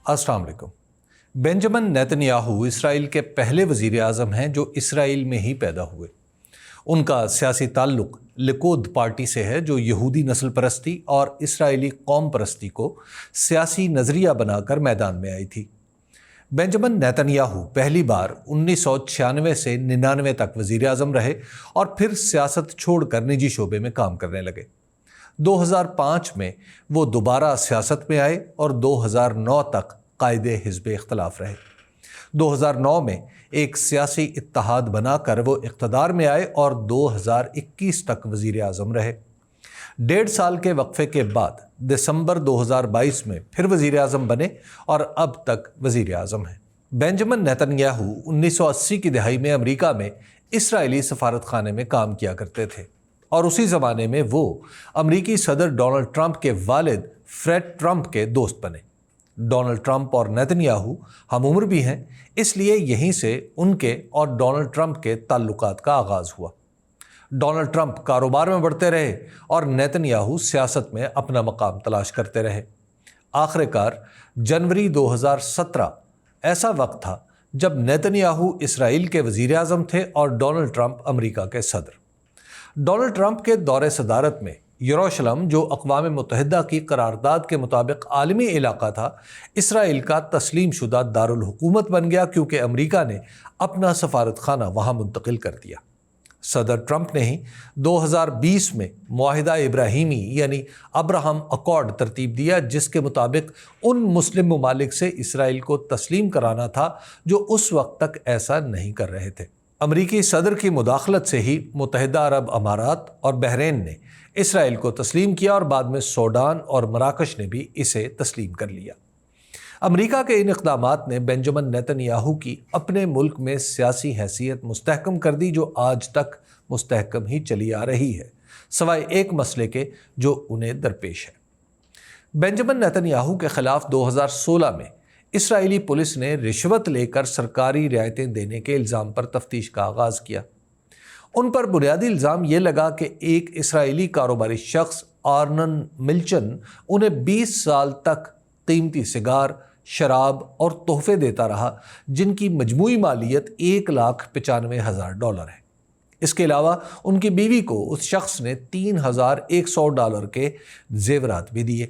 السلام علیکم۔ بنجمن نیتنیاہو اسرائیل کے پہلے وزیر اعظم ہیں جو اسرائیل میں ہی پیدا ہوئے۔ ان کا سیاسی تعلق لیکود پارٹی سے ہے جو یہودی نسل پرستی اور اسرائیلی قوم پرستی کو سیاسی نظریہ بنا کر میدان میں آئی تھی۔ بنجمن نیتنیاہو پہلی بار 1996 سے 99 تک وزیر اعظم رہے اور پھر سیاست چھوڑ کر نجی شعبے میں کام کرنے لگے۔ 2005 میں وہ دوبارہ سیاست میں آئے اور 2009 تک قائد حزب اختلاف رہے۔ 2009 میں ایک سیاسی اتحاد بنا کر وہ اقتدار میں آئے اور 2021 تک وزیر اعظم رہے۔ 1.5 سال کے وقفے کے بعد دسمبر 2022 میں پھر وزیر اعظم بنے اور اب تک وزیر اعظم ہیں۔ بنجمن نیتنیاہو 1980 کی دہائی میں امریکہ میں اسرائیلی سفارت خانے میں کام کیا کرتے تھے اور اسی زمانے میں وہ امریکی صدر ڈونلڈ ٹرمپ کے والد فریڈ ٹرمپ کے دوست بنے۔ ڈونلڈ ٹرمپ اور نیتنیاہو ہم عمر بھی ہیں، اس لیے یہیں سے ان کے اور ڈونلڈ ٹرمپ کے تعلقات کا آغاز ہوا۔ ڈونلڈ ٹرمپ کاروبار میں بڑھتے رہے اور نیتنیاہو سیاست میں اپنا مقام تلاش کرتے رہے۔ آخر کار جنوری 2017 ایسا وقت تھا جب نیتنیاہو اسرائیل کے وزیر اعظم تھے اور ڈونلڈ ٹرمپ امریکہ کے صدر۔ ڈونلڈ ٹرمپ کے دور صدارت میں یروشلم، جو اقوام متحدہ کی قرارداد کے مطابق عالمی علاقہ تھا، اسرائیل کا تسلیم شدہ دارالحکومت بن گیا کیونکہ امریکہ نے اپنا سفارت خانہ وہاں منتقل کر دیا۔ صدر ٹرمپ نے ہی 2020 میں معاہدہ ابراہیمی یعنی ابراہم اکارڈ ترتیب دیا، جس کے مطابق ان مسلم ممالک سے اسرائیل کو تسلیم کرانا تھا جو اس وقت تک ایسا نہیں کر رہے تھے۔ امریکی صدر کی مداخلت سے ہی متحدہ عرب امارات اور بحرین نے اسرائیل کو تسلیم کیا اور بعد میں سوڈان اور مراکش نے بھی اسے تسلیم کر لیا۔ امریکہ کے ان اقدامات نے بنجمن نیتنیاہو کی اپنے ملک میں سیاسی حیثیت مستحکم کر دی، جو آج تک مستحکم ہی چلی آ رہی ہے، سوائے ایک مسئلے کے جو انہیں درپیش ہے۔ بنجمن نیتنیاہو کے خلاف 2016 میں اسرائیلی پولیس نے رشوت لے کر سرکاری رعایتیں دینے کے الزام پر تفتیش کا آغاز کیا۔ ان پر بنیادی الزام یہ لگا کہ ایک اسرائیلی کاروباری شخص آرنن ملچن انہیں 20 سال تک قیمتی سگار، شراب اور تحفے دیتا رہا، جن کی مجموعی مالیت $1,95,000 ہے۔ اس کے علاوہ ان کی بیوی کو اس شخص نے $3,100 کے زیورات بھی دیے۔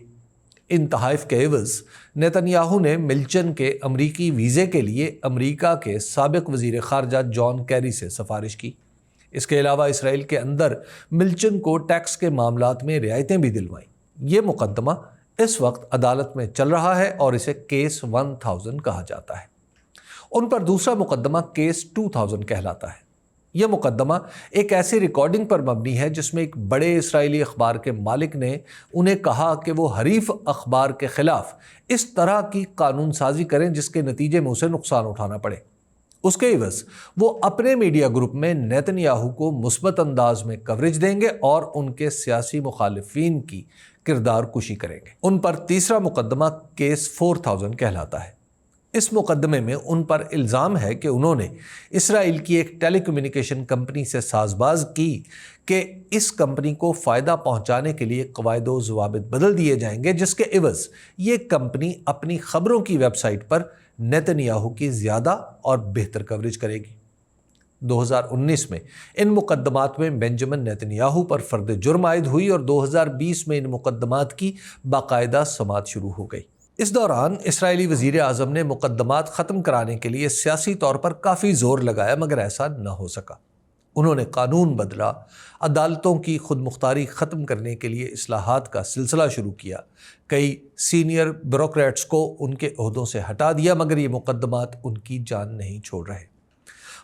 ان تحائف کے عوض نیتنیاہو نے ملچن کے امریکی ویزے کے لیے امریکہ کے سابق وزیر خارجہ جان کیری سے سفارش کی۔ اس کے علاوہ اسرائیل کے اندر ملچن کو ٹیکس کے معاملات میں رعایتیں بھی دلوائیں۔ یہ مقدمہ اس وقت عدالت میں چل رہا ہے اور اسے کیس 1000 کہا جاتا ہے۔ ان پر دوسرا مقدمہ کیس 2000 کہلاتا ہے۔ یہ مقدمہ ایک ایسی ریکارڈنگ پر مبنی ہے جس میں ایک بڑے اسرائیلی اخبار کے مالک نے انہیں کہا کہ وہ حریف اخبار کے خلاف اس طرح کی قانون سازی کریں جس کے نتیجے میں اسے نقصان اٹھانا پڑے۔ اس کے عوض وہ اپنے میڈیا گروپ میں نیتنیاہو کو مثبت انداز میں کوریج دیں گے اور ان کے سیاسی مخالفین کی کردار کشی کریں گے۔ ان پر تیسرا مقدمہ کیس 4000 کہلاتا ہے۔ اس مقدمے میں ان پر الزام ہے کہ انہوں نے اسرائیل کی ایک ٹیلی کمیونیکیشن کمپنی سے ساز باز کی کہ اس کمپنی کو فائدہ پہنچانے کے لیے قواعد و ضوابط بدل دیے جائیں گے، جس کے عوض یہ کمپنی اپنی خبروں کی ویب سائٹ پر نیتنیاہو کی زیادہ اور بہتر کوریج کرے گی۔ 2019 میں ان مقدمات میں بنجمن نیتنیاہو پر فرد جرم عائد ہوئی اور 2020 میں ان مقدمات کی باقاعدہ سماعت شروع ہو گئی۔ اس دوران اسرائیلی وزیر اعظم نے مقدمات ختم کرانے کے لیے سیاسی طور پر کافی زور لگایا، مگر ایسا نہ ہو سکا۔ انہوں نے قانون بدلا، عدالتوں کی خود مختاری ختم کرنے کے لیے اصلاحات کا سلسلہ شروع کیا، کئی سینئر بیوروکریٹس کو ان کے عہدوں سے ہٹا دیا، مگر یہ مقدمات ان کی جان نہیں چھوڑ رہے۔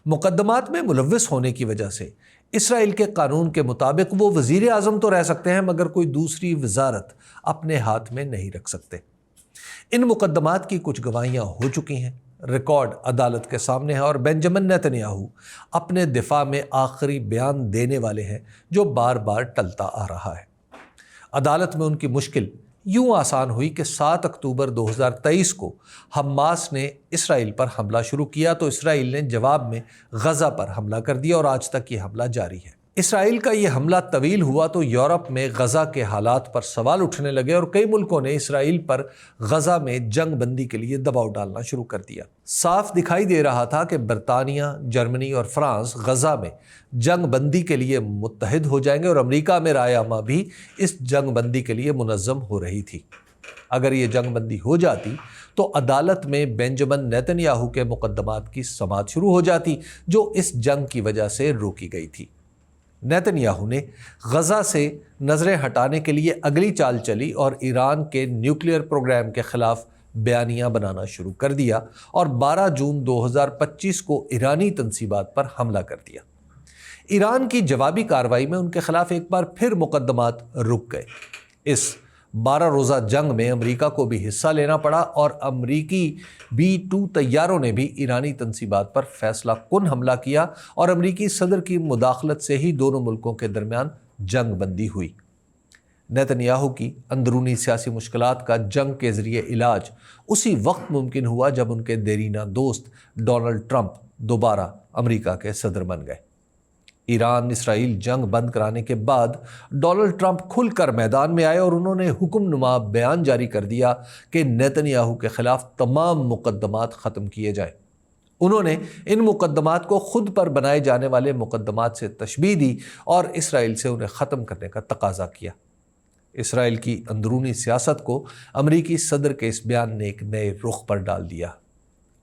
مقدمات میں ملوث ہونے کی وجہ سے اسرائیل کے قانون کے مطابق وہ وزیر اعظم تو رہ سکتے ہیں مگر کوئی دوسری وزارت اپنے ہاتھ میں نہیں رکھ سکتے۔ ان مقدمات کی کچھ گواہیاں ہو چکی ہیں، ریکارڈ عدالت کے سامنے ہے اور بنجمن نیتنیاہو اپنے دفاع میں آخری بیان دینے والے ہیں جو بار بار ٹلتا آ رہا ہے۔ عدالت میں ان کی مشکل یوں آسان ہوئی کہ 7 اکتوبر 2023 کو حماس نے اسرائیل پر حملہ شروع کیا تو اسرائیل نے جواب میں غزہ پر حملہ کر دیا اور آج تک یہ حملہ جاری ہے۔ اسرائیل کا یہ حملہ طویل ہوا تو یورپ میں غزہ کے حالات پر سوال اٹھنے لگے اور کئی ملکوں نے اسرائیل پر غزہ میں جنگ بندی کے لیے دباؤ ڈالنا شروع کر دیا۔ صاف دکھائی دے رہا تھا کہ برطانیہ، جرمنی اور فرانس غزہ میں جنگ بندی کے لیے متحد ہو جائیں گے اور امریکہ میں رائے عامہ بھی اس جنگ بندی کے لیے منظم ہو رہی تھی۔ اگر یہ جنگ بندی ہو جاتی تو عدالت میں بنجمن نیتن یاہو کے مقدمات کی سماعت شروع ہو جاتی جو اس جنگ کی وجہ سے روکی گئی تھی۔ نیتن یاہو نے غزہ سے نظریں ہٹانے کے لیے اگلی چال چلی اور ایران کے نیوکلیئر پروگرام کے خلاف بیانیہ بنانا شروع کر دیا اور 12 جون 2025 کو ایرانی تنصیبات پر حملہ کر دیا۔ ایران کی جوابی کارروائی میں ان کے خلاف ایک بار پھر مقدمات رک گئے۔ اس 12 روزہ جنگ میں امریکہ کو بھی حصہ لینا پڑا اور امریکی B-2 طیاروں نے بھی ایرانی تنصیبات پر فیصلہ کن حملہ کیا اور امریکی صدر کی مداخلت سے ہی دونوں ملکوں کے درمیان جنگ بندی ہوئی۔ نیتن یاہو کی اندرونی سیاسی مشکلات کا جنگ کے ذریعے علاج اسی وقت ممکن ہوا جب ان کے دیرینہ دوست ڈونلڈ ٹرمپ دوبارہ امریکہ کے صدر بن گئے۔ ایران اسرائیل جنگ بند کرانے کے بعد ڈونلڈ ٹرمپ کھل کر میدان میں آئے اور انہوں نے حکم نما بیان جاری کر دیا کہ نیتن یاہو کے خلاف تمام مقدمات ختم کیے جائیں۔ انہوں نے ان مقدمات کو خود پر بنائے جانے والے مقدمات سے تشبیہ دی اور اسرائیل سے انہیں ختم کرنے کا تقاضا کیا۔ اسرائیل کی اندرونی سیاست کو امریکی صدر کے اس بیان نے ایک نئے رخ پر ڈال دیا۔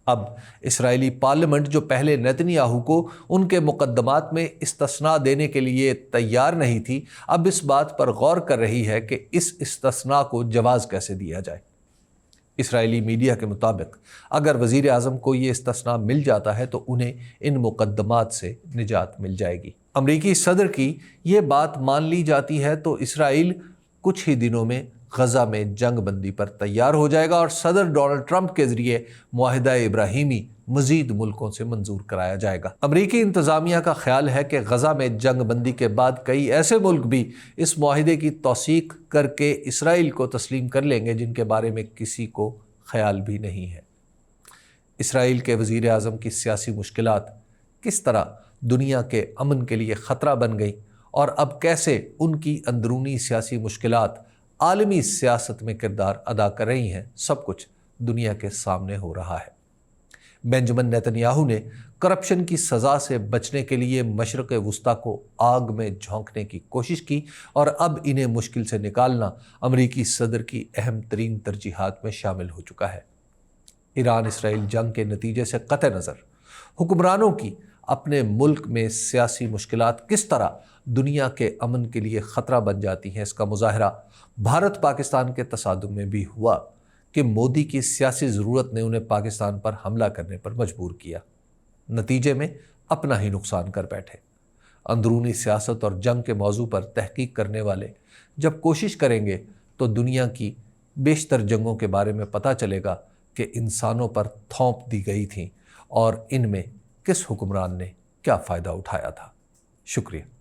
اب اسرائیلی پارلیمنٹ جو پہلے نیتن یاہو کو ان کے مقدمات میں استثناء دینے کے لیے تیار نہیں تھی، اب اس بات پر غور کر رہی ہے کہ اس استثناء کو جواز کیسے دیا جائے۔ اسرائیلی میڈیا کے مطابق اگر وزیر اعظم کو یہ استثناء مل جاتا ہے تو انہیں ان مقدمات سے نجات مل جائے گی۔ امریکی صدر کی یہ بات مان لی جاتی ہے تو اسرائیل کچھ ہی دنوں میں غزہ میں جنگ بندی پر تیار ہو جائے گا اور صدر ڈونلڈ ٹرمپ کے ذریعے معاہدہ ابراہیمی مزید ملکوں سے منظور کرایا جائے گا۔ امریکی انتظامیہ کا خیال ہے کہ غزہ میں جنگ بندی کے بعد کئی ایسے ملک بھی اس معاہدے کی توثیق کر کے اسرائیل کو تسلیم کر لیں گے جن کے بارے میں کسی کو خیال بھی نہیں ہے۔ اسرائیل کے وزیر اعظم کی سیاسی مشکلات کس طرح دنیا کے امن کے لیے خطرہ بن گئی اور اب کیسے ان کی اندرونی سیاسی مشکلات عالمی سیاست میں کردار ادا کر رہی ہیں، سب کچھ دنیا کے سامنے ہو رہا ہے۔ بنجمن نیتن یاہو نے کرپشن کی سزا سے بچنے کے لیے مشرق وسطیٰ کو آگ میں جھونکنے کی کوشش کی اور اب انہیں مشکل سے نکالنا امریکی صدر کی اہم ترین ترجیحات میں شامل ہو چکا ہے۔ ایران اسرائیل جنگ کے نتیجے سے قطع نظر حکمرانوں کی اپنے ملک میں سیاسی مشکلات کس طرح دنیا کے امن کے لیے خطرہ بن جاتی ہیں، اس کا مظاہرہ بھارت پاکستان کے تصادم میں بھی ہوا کہ مودی کی سیاسی ضرورت نے انہیں پاکستان پر حملہ کرنے پر مجبور کیا۔ نتیجے میں اپنا ہی نقصان کر بیٹھے۔ اندرونی سیاست اور جنگ کے موضوع پر تحقیق کرنے والے جب کوشش کریں گے تو دنیا کی بیشتر جنگوں کے بارے میں پتہ چلے گا کہ انسانوں پر تھوپ دی گئی تھیں اور ان میں کس حکمران نے کیا فائدہ اٹھایا تھا۔ شکریہ۔